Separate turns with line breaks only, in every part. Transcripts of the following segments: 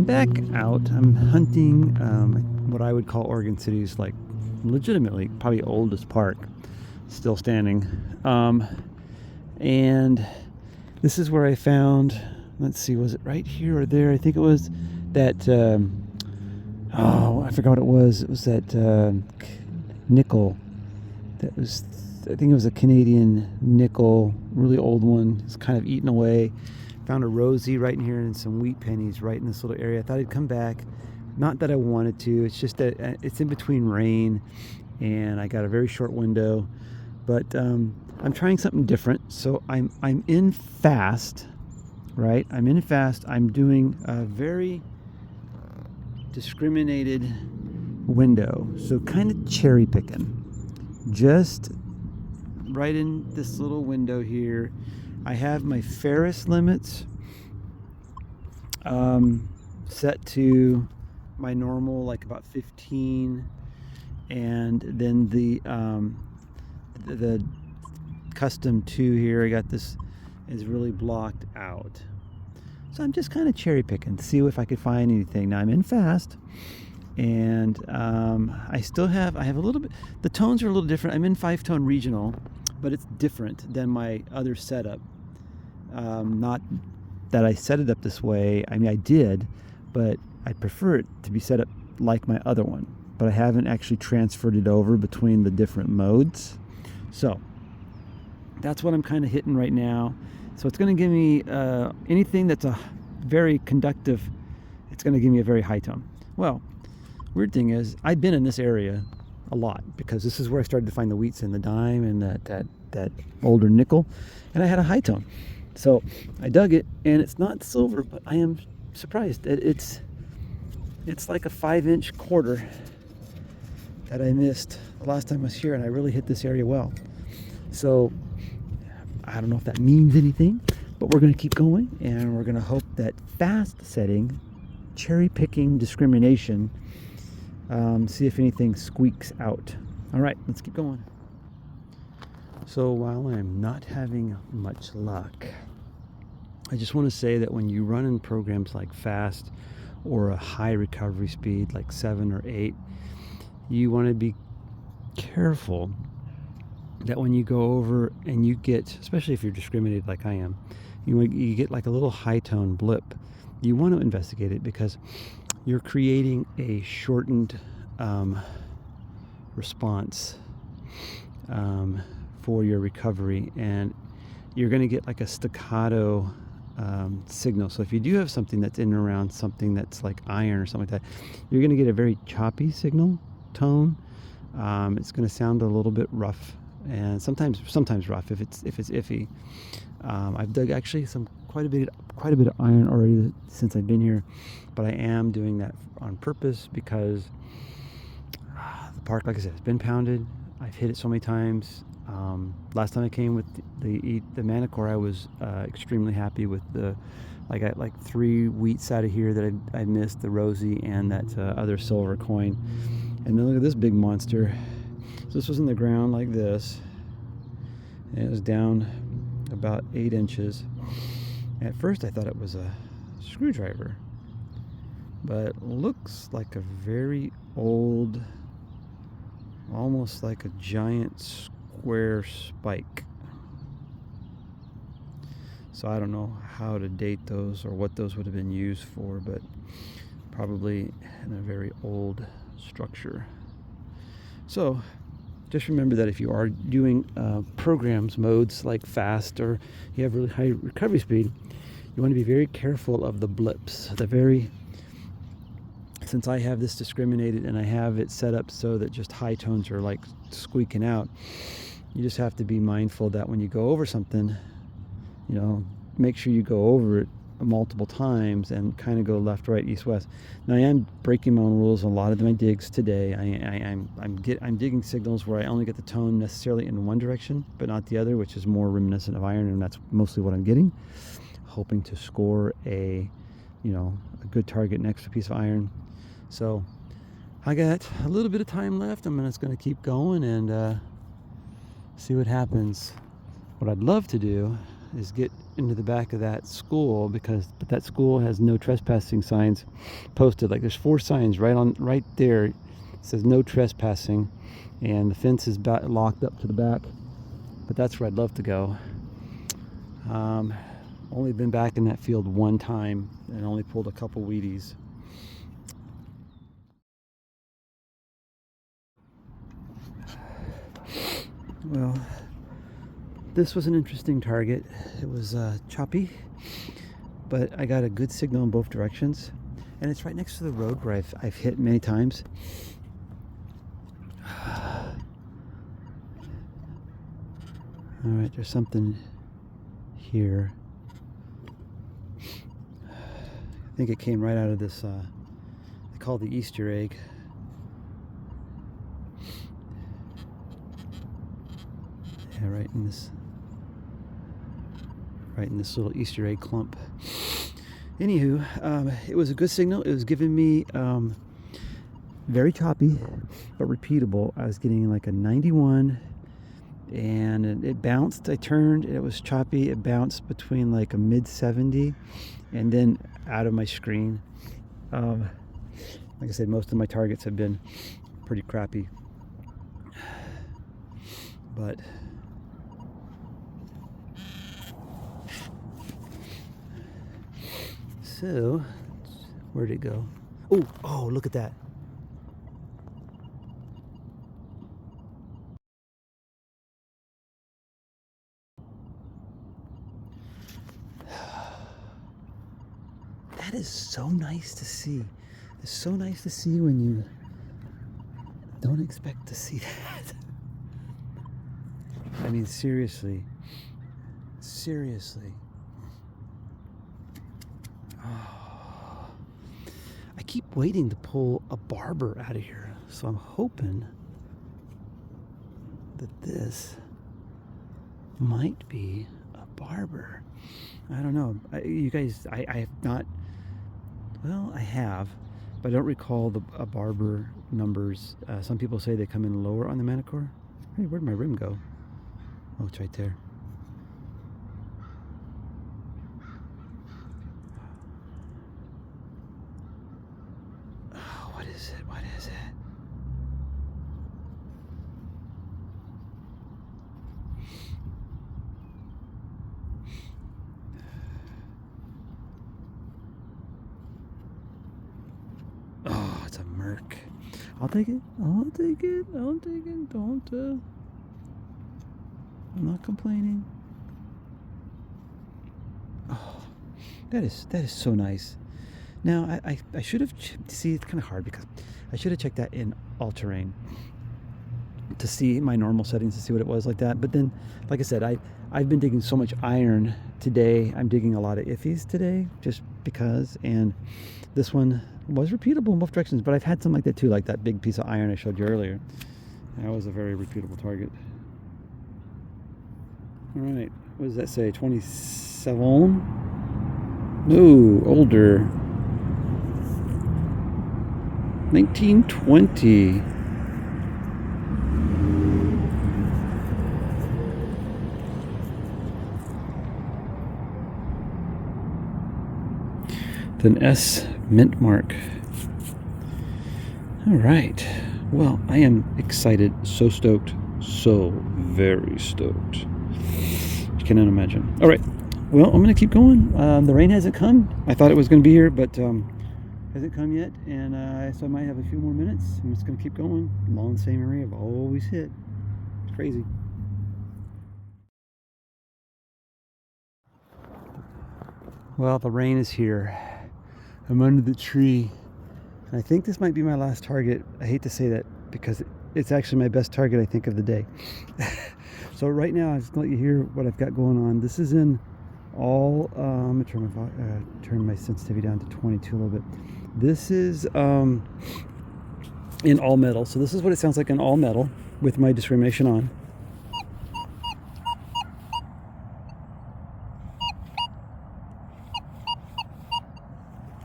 back out. I'm hunting what I would call Oregon City's, like, legitimately probably oldest park, still standing. And this is where I found, let's see, was it right here or there? I think it was that, I forgot what it was. It was that nickel. That was, I think it was a Canadian nickel, really old one. It's kind of eaten away. Found a rosy right in here and some wheat pennies right in this little area. I thought I'd come back. Not that I wanted to. It's just that it's in between rain, and I got a very short window. But I'm trying something different. So I'm in fast, right? I'm in fast. I'm doing a very discriminated window. So kind of cherry picking. Just right in this little window here. I have my ferrous limits set to my normal, like about 15, and then the custom 2 here, I got this, is really blocked out. So I'm just kind of cherry picking to see if I could find anything. Now I'm in fast, and I have a little bit, the tones are a little different. I'm in 5-tone regional, but it's different than my other setup. Not that I set it up this way. I mean, I did, but I prefer it to be set up like my other one. But I haven't actually transferred it over between the different modes. So that's what I'm kind of hitting right now. So it's going to give me anything that's a very conductive, it's going to give me a very high tone. Well, weird thing is, I've been in this area a lot because this is where I started to find the wheats and the dime and that older nickel, and I had a high tone. So I dug it, and it's not silver, but I am surprised that it's like a 5-inch quarter that I missed the last time I was here, and I really hit this area well. So I don't know if that means anything, but we're going to keep going, and we're going to hope that fast setting, cherry picking discrimination, see if anything squeaks out. All right, let's keep going. So while I'm not having much luck, I just want to say that when you run in programs like fast or a high recovery speed like 7 or 8, you want to be careful that when you go over and you get, especially if you're discriminated like I am, you get like a little high tone blip, you want to investigate it, because you're creating a shortened response for your recovery, and you're going to get like a staccato signal. So if you do have something that's in and around something that's like iron or something like that, you're going to get a very choppy signal tone. It's going to sound a little bit rough, and sometimes rough if it's iffy. I've dug actually quite a bit of iron already since I've been here, but I am doing that on purpose because the park, like I said, has been pounded. I've hit it so many times. Last time I came with the Manicore, I was extremely happy with I got like 3 wheats out of here that I missed, the rosy and that other silver coin. And then look at this big monster. So this was in the ground like this, and it was down about 8 inches. At first I thought it was a screwdriver, but it looks like a very old, almost like a giant square spike. So I don't know how to date those or what those would have been used for, but probably in a very old structure. So just remember that if you are doing programs, modes like fast, or you have really high recovery speed, you want to be very careful of the blips. Since I have this discriminated and I have it set up so that just high tones are like squeaking out, you just have to be mindful that when you go over something, make sure you go over it multiple times and kind of go left, right, east, west. Now I am breaking my own rules. A lot of my digs today, I'm digging signals where I only get the tone necessarily in one direction, but not the other, which is more reminiscent of iron, and that's mostly what I'm getting. Hoping to score a good target next to a piece of iron. So I got a little bit of time left. I'm just going to keep going and see what happens. What I'd love to do is get into the back of that school, but that school has no trespassing signs posted. Like there's 4 signs right there. It says no trespassing, and the fence is locked up to the back. But that's where I'd love to go. Only been back in that field one time and only pulled a couple Wheaties. Well, this was an interesting target. It was choppy, but I got a good signal in both directions, and it's right next to the road where I've hit many times. All right, there's something here. I think it came right out of this, they call it the Easter egg. Yeah, right in this little Easter egg clump. Anywho, it was a good signal. It was giving me very choppy, but repeatable. I was getting like a 91, and it bounced. I turned, it was choppy. It bounced between like a mid 70 and then out of my screen. Like I said, most of my targets have been pretty crappy, but so where'd it go? Oh, look at that. That is so nice to see. It's so nice to see when you don't expect to see that. I mean, seriously. Oh. I keep waiting to pull a barber out of here, so I'm hoping that this might be a barber. I don't know. You guys, I have not. Well, I have, but I don't recall the barber numbers. Some people say they come in lower on the Manicore. Hey, where'd my rim go? Oh, it's right there. Oh, what is it? What is it? Oh, it's a Merc. I'll take it. I'll take it. I'll take it. Don't. I'm not complaining. Oh, that is so nice. Now I should have. See, it's kind of hard because I should have checked that in all terrain to see my normal settings to see what it was like that. But then, like I said, I've been digging so much iron today. I'm digging a lot of iffies today just because, and this one was repeatable in both directions. But I've had some like that too, like that big piece of iron I showed you earlier. That was a very repeatable target. All right, what does that say? 27? No, older. 1920. Then S mint mark. All right. Well, I am excited, so stoked, so very stoked. You cannot imagine. All right. Well, I'm going to keep going. The rain hasn't come. I thought it was going to be here, but hasn't come yet, and so I might have a few more minutes. I'm just going to keep going along the same area I've always hit. It's crazy. Well, the rain is here. I'm under the tree. I think this might be my last target. I hate to say that because it's actually my best target, I think, of the day. So right now, I'm just going to let you hear what I've got going on. This is in all, I'm going to turn my sensitivity down to 22 a little bit. This is in all metal. So this is what it sounds like in all metal with my discrimination on.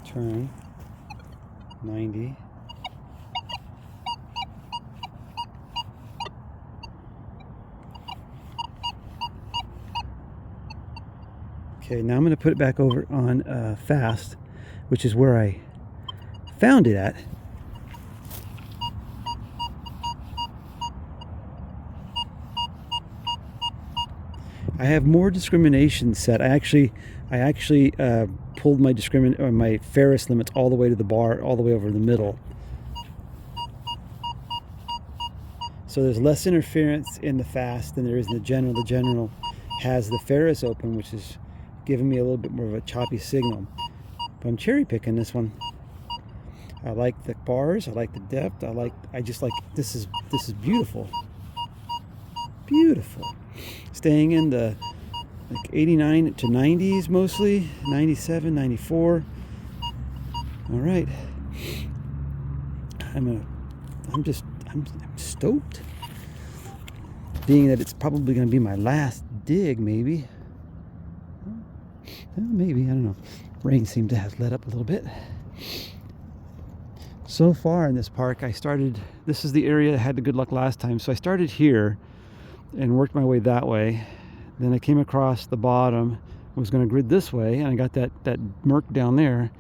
Turn 90. Okay, now I'm going to put it back over on fast, which is where I found it at. I have more discrimination set. I actually pulled my Ferris limits all the way to the bar, all the way over the middle. So there's less interference in the fast than there is in the general. The general has the Ferris open, which is giving me a little bit more of a choppy signal. But I'm cherry picking this one. I like the bars. I like the depth. I just like this is beautiful. Beautiful. Staying in the like 89 to 90s mostly, 97, 94. All right. I'm stoked. Being that it's probably going to be my last dig, maybe. Well, maybe, I don't know. Rain seemed to have let up a little bit. So far in this park, this is the area that had the good luck last time. So I started here and worked my way that way. Then I came across the bottom, was going to grid this way, and I got that merc down there.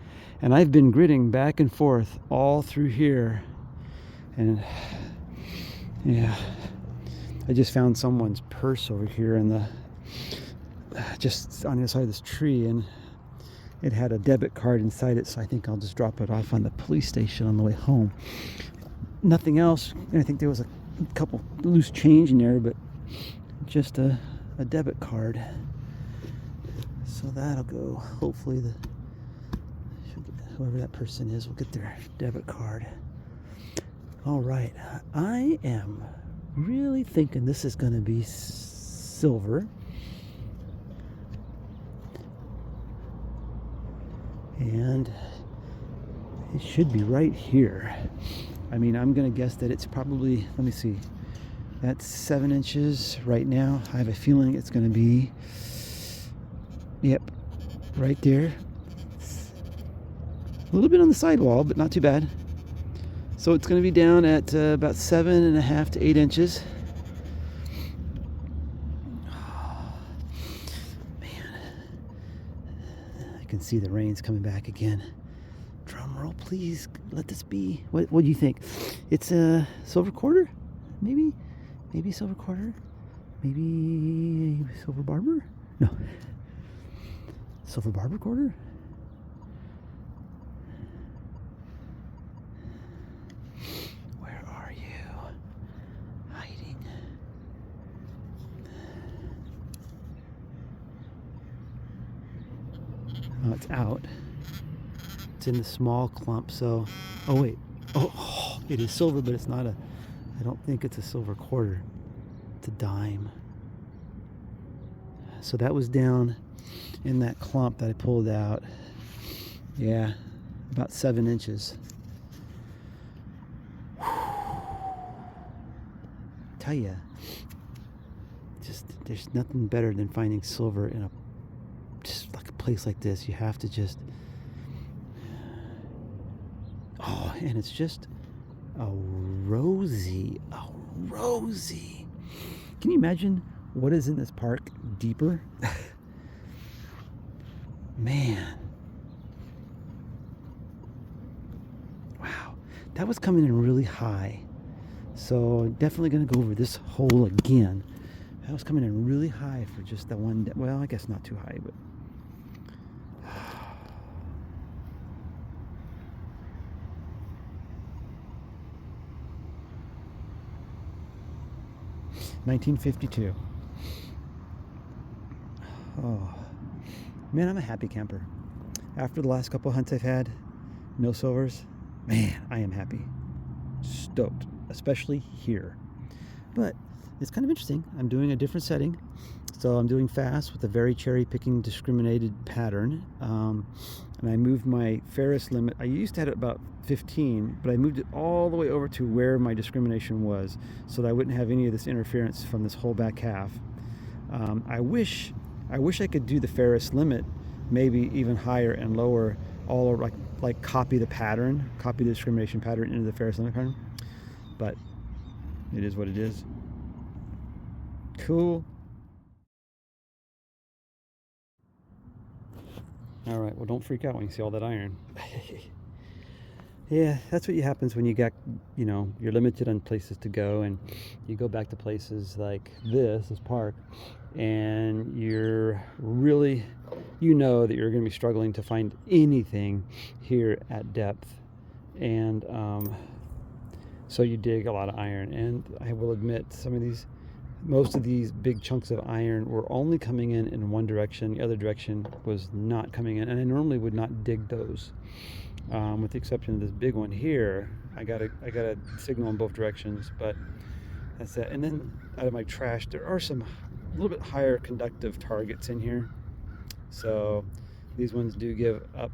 And I've been gridding back and forth all through here. And yeah, I just found someone's purse over here in the just on the other side of this tree, and it had a debit card inside it, so I think I'll just drop it off on the police station on the way home. Nothing else. I think there was a couple loose change in there, but just a debit card. So that'll go. Hopefully whoever that person is will get their debit card. All right, I am really thinking this is going to be silver. And it should be right here. I mean, I'm going to guess that it's probably, let me see, that's 7 inches right now. I have a feeling it's going to be, yep, right there. A little bit on the sidewall, but not too bad. So it's going to be down at about 7.5 to 8 inches. Oh, man, I can see the rain's coming back again. Drum roll, please. Let this be. What do you think? It's a silver quarter, maybe silver quarter, maybe silver barber. No, silver barber quarter. Oh, it's out. It's in the small clump, so... Oh, wait. Oh, it is silver, but it's not a... I don't think it's a silver quarter. It's a dime. So that was down in that clump that I pulled out. Yeah, about 7 inches. Tell ya, just there's nothing better than finding silver in just like a place like this. You have to just, oh, and it's just a rosy. Can you imagine what is in this park deeper? Man, wow, that was coming in really high. So definitely going to go over this hole again. That was coming in really high for just that one. Well, I guess not too high, but 1952. Oh, man, I'm a happy camper. After the last couple hunts I've had, no silvers, man, I am happy. Stoked, especially here. But it's kind of interesting. I'm doing a different setting. So I'm doing fast with a very cherry picking discriminated pattern. And I moved my Ferris limit. I used to have it about 15, but I moved it all the way over to where my discrimination was so that I wouldn't have any of this interference from this whole back half. I wish I could do the Ferris limit maybe even higher and lower, all over, like copy the pattern, copy the discrimination pattern into the Ferris limit pattern. But it is what it is. Cool. All right, well, don't freak out when you see all that iron. Yeah, that's what happens when you got, you're limited on places to go, and you go back to places like this park, and you're really, that you're going to be struggling to find anything here at depth. And so you dig a lot of iron. And I will admit, most of these big chunks of iron were only coming in one direction. The other direction was not coming in, and I normally would not dig those. With the exception of this big one here, I got a signal in both directions, but that's it. And then out of my trash, there are some a little bit higher conductive targets in here. So these ones do give up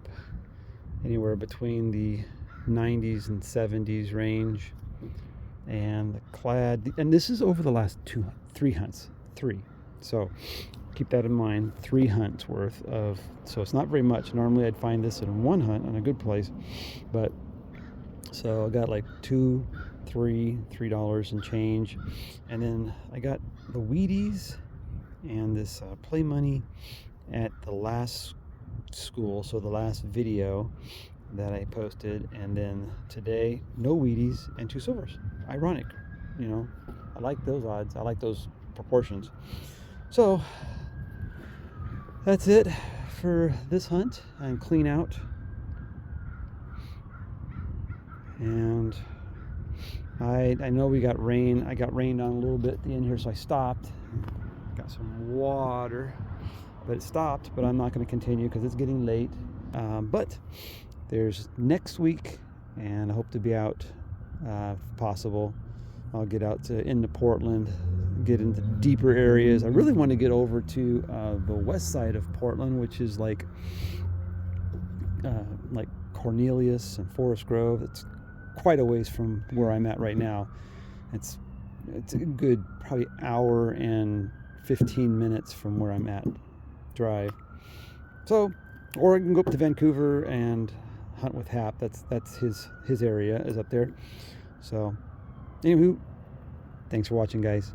anywhere between the 90s and 70s range. And the clad, and this is over the last 3 hunts. So keep that in mind. 3 hunts worth of, so it's not very much. Normally I'd find this in 1 hunt on a good place, but so I got like $3 and change. And then I got the Wheaties and this play money at the last school, so the last video that I posted. And then today, no Wheaties and 2 silvers. Ironic, I like those odds, I like those proportions. So that's it for this hunt and clean out. And I know we got rain. I got rained on a little bit at the end here, so I stopped. Got some water, but it stopped. But I'm not going to continue because it's getting late. But there's next week, and I hope to be out if possible. I'll get out into Portland, get into deeper areas. I really want to get over to the west side of Portland, which is like Cornelius and Forest Grove. It's quite a ways from where I'm at right now. It's a good probably hour and 15 minutes from where I'm at drive. So, or I can go up to Vancouver and hunt with Hap. That's his area is up there. So, anywho, thanks for watching, guys.